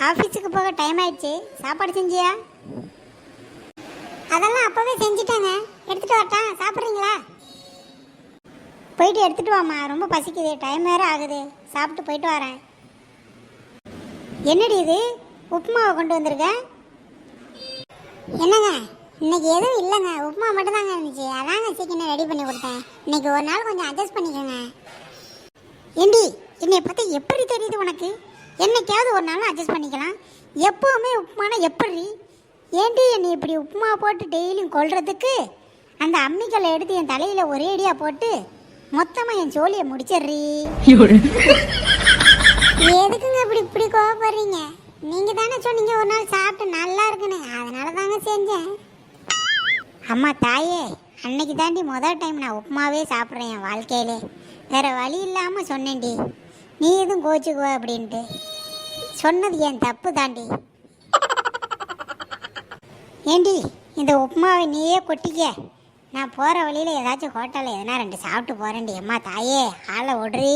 ஆஃபீஸுக்கு போக டைம் ஆயிடுச்சு. சாப்பாடு செஞ்சியா? அதெல்லாம் அப்போவே செஞ்சுட்டேங்க. எடுத்துகிட்டு வரட்டா? சாப்பிட்றீங்களா? போயிட்டு எடுத்துகிட்டு வாம்மா, ரொம்ப பசிக்குது, டைம் வேறு ஆகுது. சாப்பிட்டு போயிட்டு வரேன். என்னடி இது, உப்புமாவை கொண்டு வந்திருக்கேன்? என்னங்க, இன்னைக்கு எதுவும் இல்லைங்க, உப்புமா மட்டும் தாங்க இருந்துச்சு. அதாங்க சீக்கிரம் ரெடி பண்ணி கொடுத்தேன். இன்னைக்கு ஒரு நாள் கொஞ்சம் அட்ஜஸ்ட் பண்ணிக்கோங்க. ஏண்டி, என்னை பற்றி எப்படி தெரியுது உனக்கு? என்னைக்காவது ஒரு நாளும் அட்ஜஸ்ட் பண்ணிக்கலாம், எப்போவுமே உப்புமானா எப்படி? ஏண்டி என்னை இப்படி உப்புமா போட்டு டெய்லியும் கொள்றதுக்கு அந்த அம்மிக்கல்லை எடுத்து என் தலையில் ஒரே அடியாக போட்டு மொத்தமாக என் சோழியை முடிச்சிடுறீ. எதுக்குங்க இப்படி இப்படி கோவப்படுறீங்க? நீங்கள் தானே சொன்னீங்க ஒரு நாள் சாப்பிட்டு நல்லா இருக்குன்னு, அதனால தாங்க செஞ்சேன். அம்மா தாயே, அன்னைக்கு தாண்டி முதல் டைம் நான் உப்புமாவே சாப்பிட்றேன் என் வாழ்க்கையிலே. வேறு வழி இல்லாமல் சொன்னேன்டி, நீ எதுவும் கோச்சுக்குவ அப்படின்ட்டு. சொன்னது என் தப்பு தாண்டி. ஏண்டி, இந்த உப்புமாவை நீயே கொட்டிக்க. நான் போகிற வழியில் ஏதாச்சும் ஹோட்டலில் எதனா 2 சாப்பிட்டு போகிறேன்டி. அம்மா தாயே, ஆளை விடுறீ.